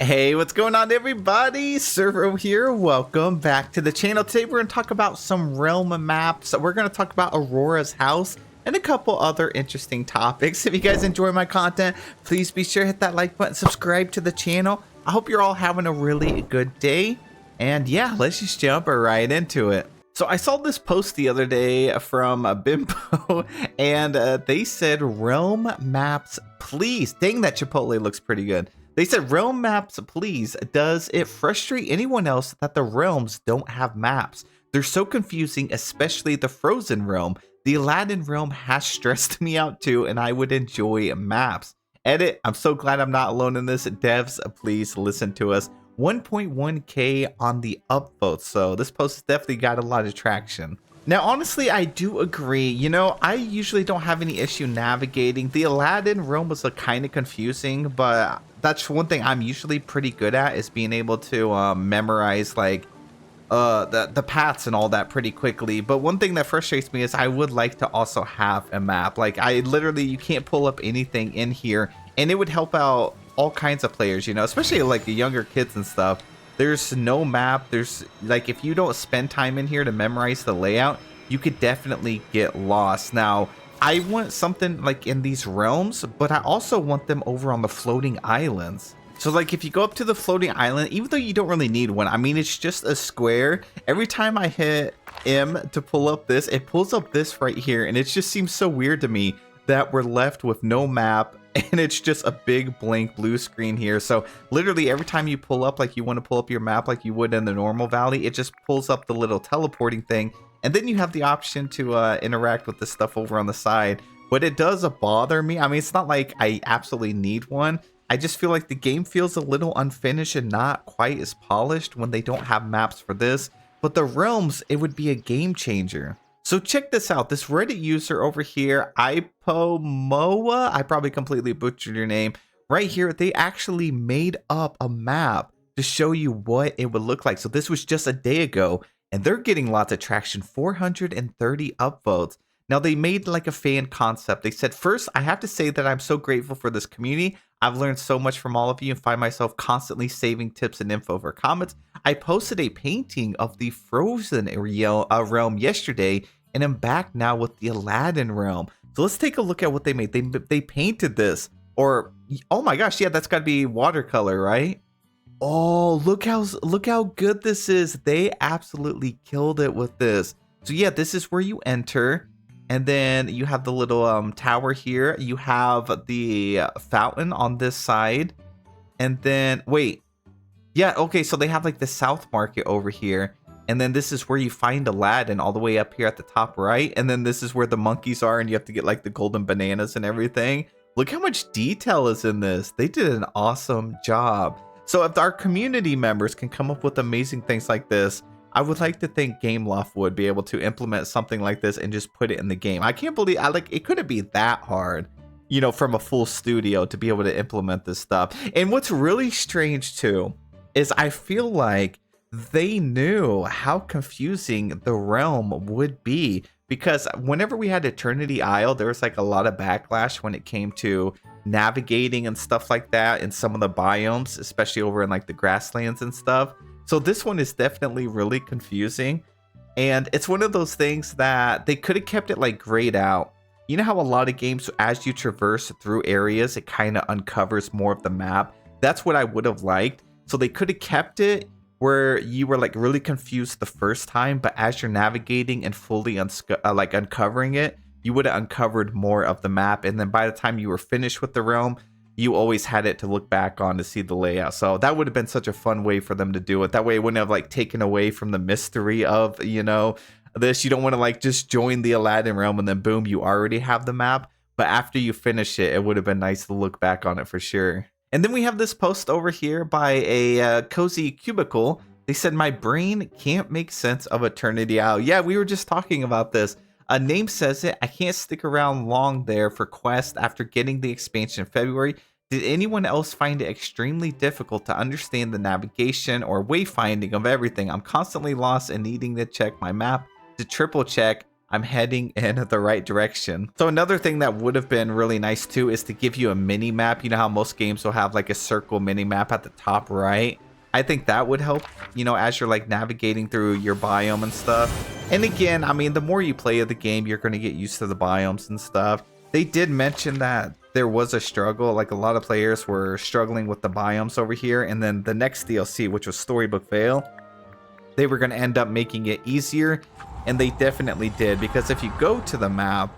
Hey, what's going on, everybody? Servo here. Welcome back to the channel. Today we're going to talk about some realm maps. We're going to talk about Aurora's house and a couple other interesting topics. If you guys enjoy my content, please be sure to hit that like button, subscribe to the channel. I hope you're all having a really good day. And yeah, let's just jump right into it. So I saw this post the other day from Bimbo, and they said, realm maps, please. Dang, that Chipotle looks pretty good. They said, realm maps, please. Does it frustrate anyone else that the realms don't have maps? They're so confusing, especially the Frozen realm. The Aladdin realm has stressed me out too, and I would enjoy maps. Edit, I'm so glad I'm not alone in this. Devs, please listen to us. 1.1k on the upvotes, so this post has definitely got a lot of traction. Now, honestly, I do agree. You know, I usually don't have any issue navigating. The Aladdin realm was kind of confusing, but that's one thing I'm usually pretty good at, is being able to memorize like the paths and all that pretty quickly. But one thing that frustrates me is I would like to also have a map. Like, I literally, you can't pull up anything in here, and it would help out all kinds of players, you know, especially like the younger kids and stuff. There's no map. There's like, if you don't spend time in here to memorize the layout, you could definitely get lost. Now, I want something like in these realms, but I also want them over on the floating islands. So like, if you go up to the floating island, even though you don't really need one, I mean, it's just a square. Every time I hit M to pull up this, it pulls up this right here. And it just seems so weird to me that we're left with no map, and it's just a big blank blue screen here. So literally every time you pull up, like you want to pull up your map like you would in the normal valley, it just pulls up the little teleporting thing, and then you have the option to interact with the stuff over on the side. But it does bother me. I mean, it's not like I absolutely need one. I just feel like the game feels a little unfinished and not quite as polished when they don't have maps for this. But the realms, it would be a game changer. So check this out. This Reddit user over here, Ipomoa, I probably completely butchered your name. Right here, they actually made up a map to show you what it would look like. So this was just a day ago, and they're getting lots of traction, 430 upvotes. Now, they made like a fan concept. They said, first, I have to say that I'm so grateful for this community. I've learned so much from all of you and find myself constantly saving tips and info for comments. I posted a painting of the Frozen realm yesterday, and I'm back now with the Aladdin realm. So let's take a look at what they made. They painted this, or oh my gosh, yeah, that's got to be watercolor, right? Oh, look how good this is. They absolutely killed it with this. So yeah, this is where you enter, and then you have the little tower here. You have the fountain on this side, and then wait, yeah, okay, so they have like the South Market over here. And then this is where you find Aladdin, all the way up here at the top right. And then this is where the monkeys are, and you have to get like the golden bananas and everything. Look how much detail is in this. They did an awesome job. So if our community members can come up with amazing things like this, I would like to think Gameloft would be able to implement something like this and just put it in the game. I can't believe it couldn't be that hard, you know, from a full studio to be able to implement this stuff. And what's really strange too is I feel like they knew how confusing the realm would be, because whenever we had Eternity Isle, there was like a lot of backlash when it came to navigating and stuff like that in some of the biomes, especially over in like the grasslands and stuff. So this one is definitely really confusing, and it's one of those things that they could have kept it like grayed out. You know how a lot of games, as you traverse through areas, it kind of uncovers more of the map? That's what I would have liked. So they could have kept it where you were like really confused the first time, but as you're navigating and fully like uncovering it, you would have uncovered more of the map. And then by the time you were finished with the realm, you always had it to look back on to see the layout. So that would have been such a fun way for them to do it. That way it wouldn't have like taken away from the mystery of, you know, this. You don't want to like just join the Aladdin realm and then boom, you already have the map. But after you finish it, it would have been nice to look back on it for sure. And then we have this post over here by a Cozy Cubicle. They said, my brain can't make sense of Eternity Isle. Yeah, we were just talking about this. A name says it. I can't stick around long there for Quest after getting the expansion in February. Did anyone else find it extremely difficult to understand the navigation or wayfinding of everything? I'm constantly lost and needing to check my map to triple check I'm heading in the right direction. So another thing that would have been really nice too is to give you a mini map. You know how most games will have like a circle mini map at the top right? I think that would help, you know, as you're like navigating through your biome and stuff. And again, I mean, the more you play of the game, you're going to get used to the biomes and stuff. They did mention that there was a struggle, like a lot of players were struggling with the biomes over here. And then the next DLC, which was Storybook Vale, they were going to end up making it easier. And they definitely did, because if you go to the map,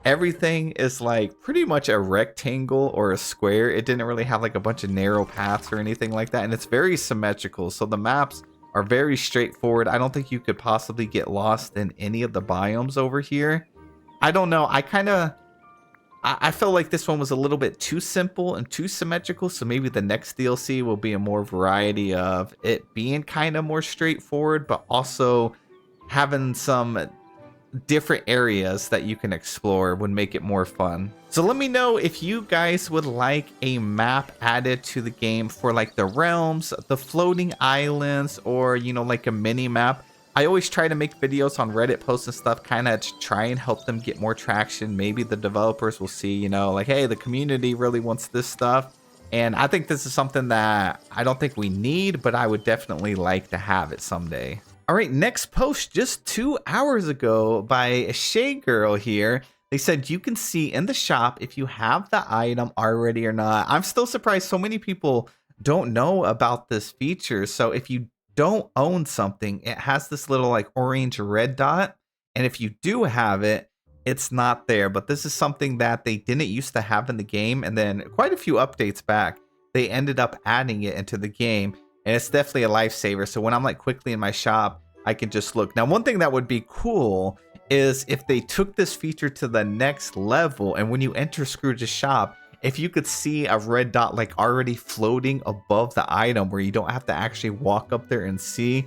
everything is like pretty much a rectangle or a square. It didn't really have like a bunch of narrow paths or anything like that. And it's very symmetrical. So the maps are very straightforward. I don't think you could possibly get lost in any of the biomes over here. I don't know. I felt like this one was a little bit too simple and too symmetrical. So maybe the next DLC will be a more variety of it being kind of more straightforward, but also having some different areas that you can explore would make it more fun. So let me know if you guys would like a map added to the game for like the realms, the floating islands, or you know, like a mini map. I always try to make videos on Reddit posts and stuff, kind of to try and help them get more traction. Maybe the developers will see, you know, like, hey, the community really wants this stuff. And I think this is something that I don't think we need, but I would definitely like to have it someday. All right, next post just 2 hours ago by Shay Girl here. They said you can see in the shop if you have the item already or not. I'm still surprised so many people don't know about this feature. So if you don't own something, it has this little like orange red dot. And if you do have it, it's not there. But this is something that they didn't used to have in the game. And then quite a few updates back, they ended up adding it into the game. And it's definitely a lifesaver. So when I'm like quickly in my shop, I can just look. Now, one thing that would be cool is if they took this feature to the next level. And when you enter Scrooge's shop, if you could see a red dot like already floating above the item where you don't have to actually walk up there and see.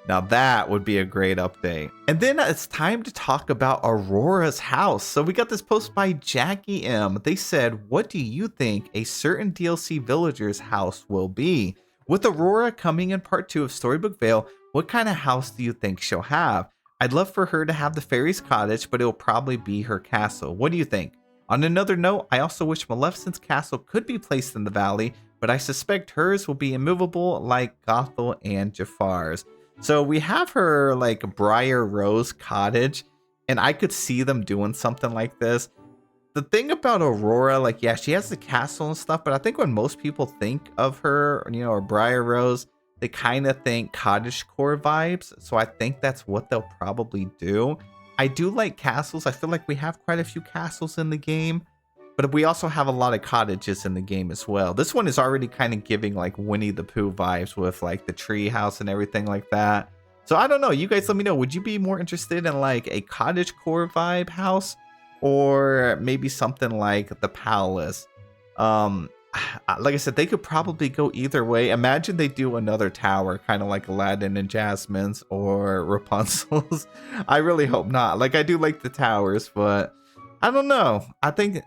Now that would be a great update. And then it's time to talk about Aurora's house. So we got this post by Jackie M. They said, what do you think a certain DLC villager's house will be? With Aurora coming in part 2 of Storybook Vale, what kind of house do you think she'll have? I'd love for her to have the fairy's cottage, but it'll probably be her castle. What do you think? On another note, I also wish Maleficent's castle could be placed in the valley, but I suspect hers will be immovable like Gothel and Jafar's. So we have her like Briar Rose cottage, and I could see them doing something like this. The thing about Aurora, like, yeah, she has the castle and stuff, but I think when most people think of her, you know, or Briar Rose, they kind of think cottagecore vibes. So I think that's what they'll probably do. I do like castles. I feel like we have quite a few castles in the game, but we also have a lot of cottages in the game as well. This one is already kind of giving like Winnie the Pooh vibes with like the tree house and everything like that. So I don't know. You guys let me know. Would you be more interested in like a cottagecore vibe house? Or maybe something like the palace. Like I said, they could probably go either way. Imagine they do another tower, kind of like Aladdin and Jasmine's or Rapunzel's. I really hope not. Like, I do like the towers, but I don't know. I think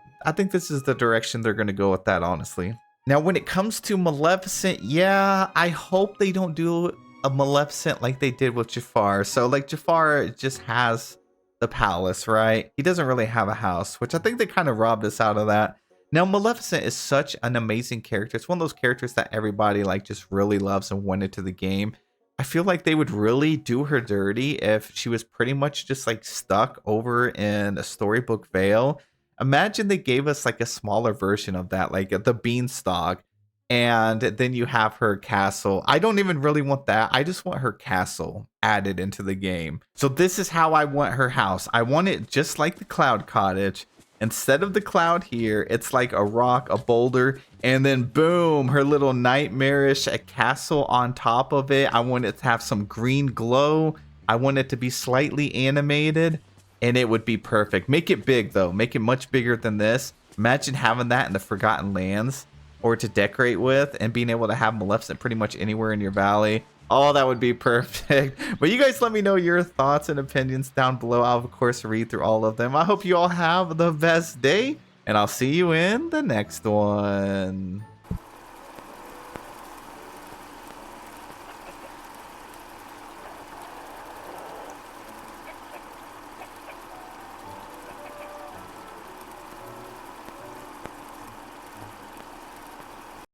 this is the direction they're going to go with that, honestly. Now, when it comes to Maleficent, yeah, I hope they don't do a Maleficent like they did with Jafar. So, like, Jafar just has the palace, right? He doesn't really have a house, which I think they kind of robbed us out of that. Now, Maleficent is such an amazing character. It's one of those characters that everybody like just really loves and went into the game. I feel like they would really do her dirty if she was pretty much just like stuck over in a Storybook Vale. Imagine they gave us like a smaller version of that, like the Beanstalk, and then you have her castle. I don't even really want that. I just want her castle added into the game. So this is how I want her house. I want it just like the Cloud Cottage. Instead of the cloud here, it's like a rock, a boulder, and then boom, her little nightmarish castle on top of it. I want it to have some green glow. I want it to be slightly animated, and it would be perfect. Make it big though. Make it much bigger than this. Imagine having that in the Forgotten Lands, or to decorate with, and being able to have Maleficent pretty much anywhere in your valley. Oh, that would be perfect. But you guys let me know your thoughts and opinions down below. I'll, of course, read through all of them. I hope you all have the best day, and I'll see you in the next one.